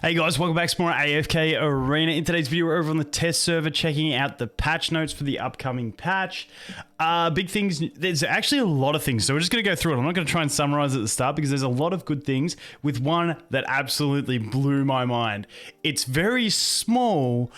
Hey guys, welcome back to more AFK Arena. In today's video, we're over on the test server checking out the patch notes for the upcoming patch. Big things, there's actually a lot of things, so we're just going to go through it. I'm not going to try and summarize at the start because there's a lot of good things, with one that absolutely blew my mind. It's very small,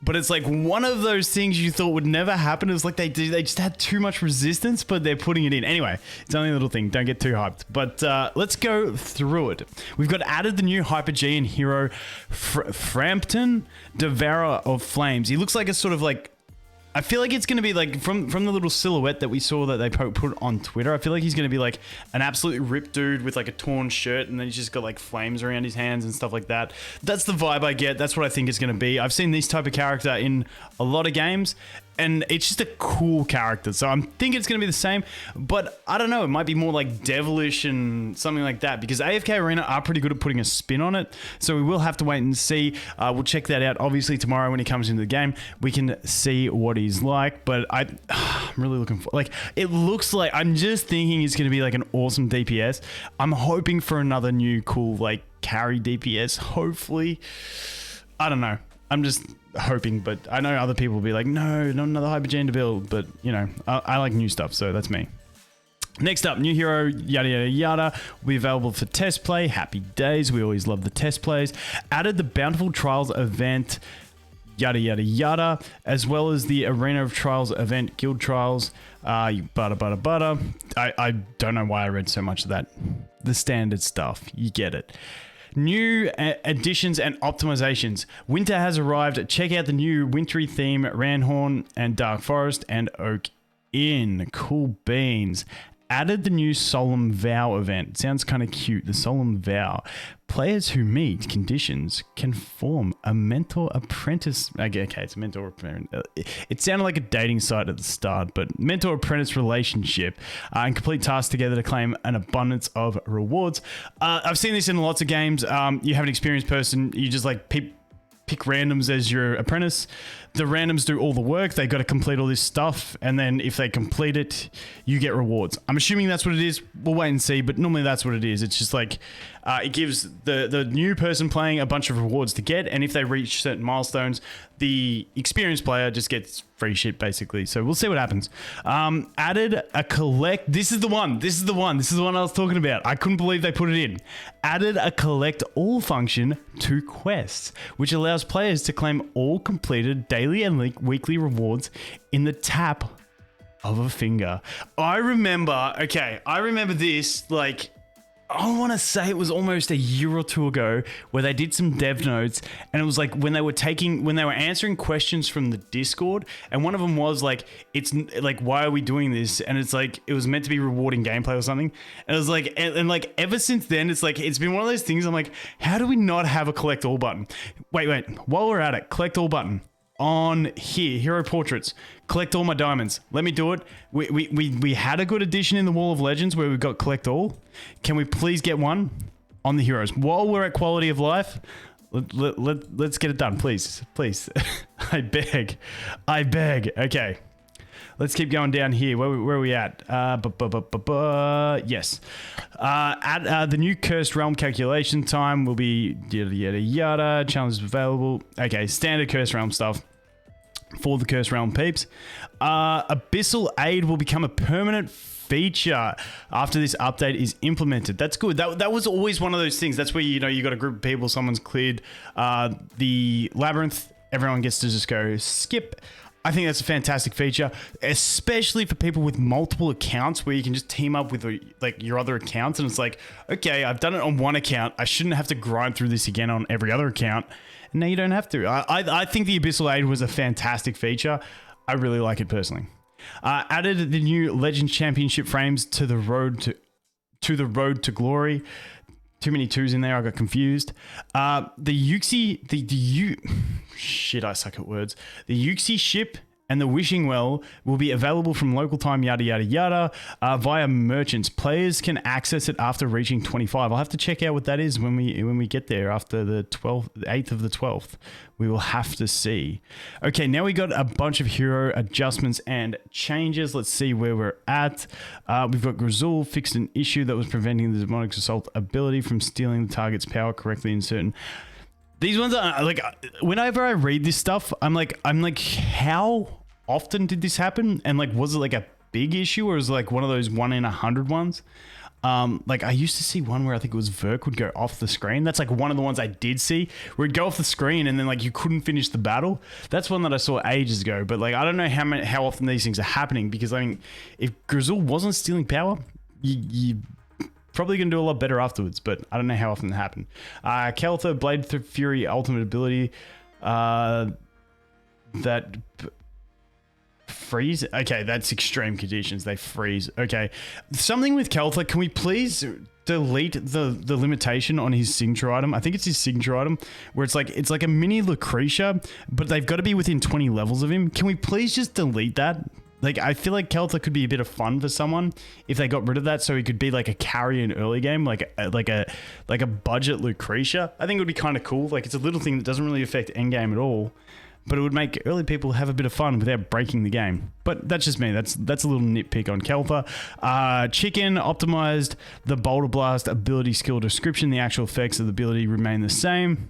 but it's like one of those things you thought would never happen. It was like they just had too much resistance, but they're putting it in. Anyway, it's only a little thing, don't get too hyped. But let's go through it. We've got added the new Hyper G and hero Frampton, Devourer of Flames. He looks like a sort of like, I feel like it's going to be like, from the little silhouette that we saw that they put on Twitter, I feel like he's going to be like an absolutely ripped dude with like a torn shirt, and then he's just got like flames around his hands and stuff like that. That's the vibe I get. That's what I think it's going to be. I've seen this type of character in a lot of games, and it's just a cool character. So I'm thinking it's going to be the same, but I don't know. It might be more like devilish and something like that, because AFK Arena are pretty good at putting a spin on it. So we will have to wait and see. We'll check that out. Obviously tomorrow when he comes into the game, we can see what he's like, but I'm really looking for, like, it looks like, I'm just thinking he's going to be like an awesome DPS. I'm hoping for another new cool like carry DPS, hopefully. I don't know. I'm just hoping, but I know other people will be like, no, not another Hypergen to build, but you know, I like new stuff, so that's me. Next up, new hero, yada yada yada, will be available for test play. Happy days, we always love the test plays. Added the Bountiful Trials event, yada yada yada, as well as the Arena of Trials event, Guild Trials, butter. I don't know why I read so much of that. The standard stuff, you get it. New additions and optimizations. Winter has arrived. Check out the new wintry theme, Ranhorn and Dark Forest and Oak Inn. Cool beans. Added the new Solemn Vow event. Sounds kind of cute. The Solemn Vow. Players who meet conditions can form a mentor apprentice. Okay, it's a mentor apprentice. It sounded like a dating site at the start, but mentor apprentice relationship, and complete tasks together to claim an abundance of rewards. I've seen this in lots of games. You have an experienced person. You just like pick randoms as your apprentice. The randoms do all the work. They got to complete all this stuff, and then if they complete it, you get rewards. I'm assuming that's what it is. We'll wait and see, but normally that's what it is. It's just like it gives the new person playing a bunch of rewards to get, and if they reach certain milestones, the experienced player just gets free shit basically. So we'll see what happens. Added a collect. This is the one I was talking about. I couldn't believe they put it in. Added a collect all function to quests, which allows players to claim all completed daily and weekly rewards in the tap of a finger. I remember this, like, I want to say it was almost a year or two ago, where they did some dev notes, and it was like when they were answering questions from the Discord, and one of them was like, it's like, why are we doing this? And it's like, it was meant to be rewarding gameplay or something. And it was like, and like ever since then, it's like, it's been one of those things. I'm like, how do we not have a collect all button? Wait, while we're at it, collect all button. On here, hero portraits, collect all my diamonds. Let me do it. We had a good addition in the Wall of Legends where we got collect all. Can we please get one on the heroes? While we're at quality of life, let's get it done, please. I beg. Okay, let's keep going down here. Where are we at? Yes. The new Cursed Realm calculation time will be yada yada yada. Challenges available. Okay, standard Cursed Realm stuff for the Cursed Realm peeps. Abyssal Aid will become a permanent feature after this update is implemented. That's good. That was always one of those things. That's where, you know, you got a group of people, someone's cleared the labyrinth, everyone gets to just go skip. I think that's a fantastic feature, especially for people with multiple accounts, where you can just team up with like your other accounts, and it's like, okay, I've done it on one account, I shouldn't have to grind through this again on every other account. And now you don't have to. I think the Abyssal Aid was a fantastic feature. I really like it personally. Added the new Legends Championship frames to the road to glory. Too many twos in there, I got confused. The Yuxi, shit, I suck at words. The Yuxi ship and the Wishing Well will be available from local time, yada yada yada, via merchants. Players can access it after reaching 25. I'll have to check out what that is when we get there after the 8th of the 12th. We will have to see. Okay, now we got a bunch of hero adjustments and changes. Let's see where we're at. We've got Grizzle fixed an issue that was preventing the Demonic Assault ability from stealing the target's power correctly in certain These ones are like, whenever I read this stuff, I'm like, how often did this happen? And like, was it like a big issue, or is it like one of those 1 in 100 ones? Like I used to see one where I think it was Verk would go off the screen. That's like one of the ones I did see where it'd go off the screen and then like you couldn't finish the battle. That's one that I saw ages ago. But like I don't know how often these things are happening, because I mean, if Grizzle wasn't stealing power, you probably gonna do a lot better afterwards. But I don't know how often it happened. Keltha Blade Fury ultimate ability that freeze. Okay, that's extreme conditions. They freeze. Okay, something with Keltha. Can we please delete the limitation on his signature item? I think it's his signature item where it's like a mini Lucretia, but they've got to be within 20 levels of him. Can we please just delete that? Like, I feel like Keltha could be a bit of fun for someone if they got rid of that, so he could be like a carry in early game, like a budget Lucretia. I think it would be kind of cool. Like, it's a little thing that doesn't really affect endgame at all, but it would make early people have a bit of fun without breaking the game. But that's just me. That's a little nitpick on Keltha. Chicken optimized the Boulder Blast ability skill description. The actual effects of the ability remain the same.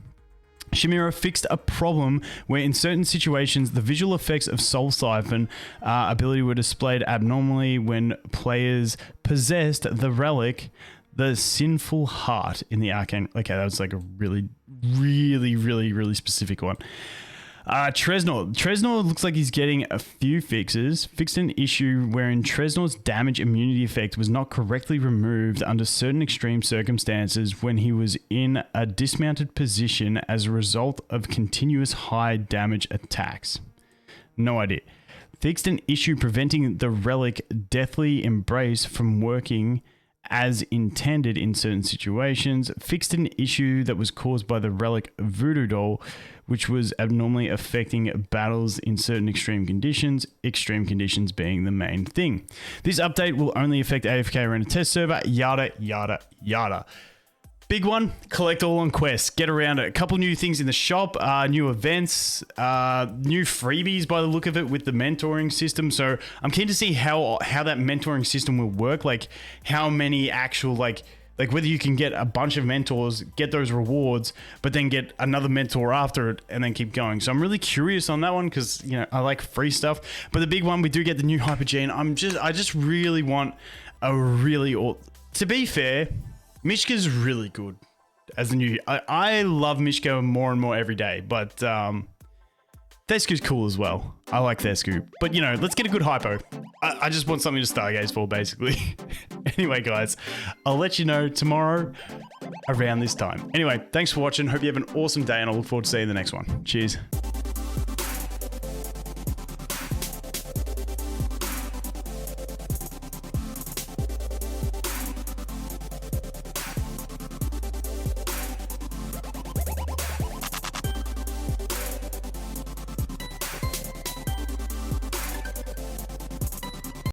Shimira fixed a problem where in certain situations the visual effects of Soul Siphon ability were displayed abnormally when players possessed the relic, the Sinful Heart, in the Arcane. Okay, that was like a really specific one. Tresnor looks like he's getting a few fixes. Fixed an issue wherein Tresnor's damage immunity effect was not correctly removed under certain extreme circumstances when he was in a dismounted position as a result of continuous high damage attacks. No idea. Fixed an issue preventing the relic Deathly Embrace from working as intended in certain situations. Fixed an issue that was caused by the relic Voodoo Doll, which was abnormally affecting battles in certain extreme conditions being the main thing. This update will only affect AFK Arena test server, yada, yada, yada. Big one, collect all on quests, get around it. A couple new things in the shop, new events, new freebies by the look of it with the mentoring system. So I'm keen to see how that mentoring system will work, like how many actual like whether you can get a bunch of mentors, get those rewards, but then get another mentor after it and then keep going. So I'm really curious on that one because, you know, I like free stuff. But the big one, we do get the new Hyper Gene. I just really want a really... To be fair, Mishka's really good as the new... I love Mishka more and more every day, but Thescu's cool as well. I like Thescu. But, you know, let's get a good Hypo. I just want something to stargaze for, basically. Anyway, guys, I'll let you know tomorrow around this time. Anyway, thanks for watching. Hope you have an awesome day, and I look forward to seeing you in the next one. Cheers.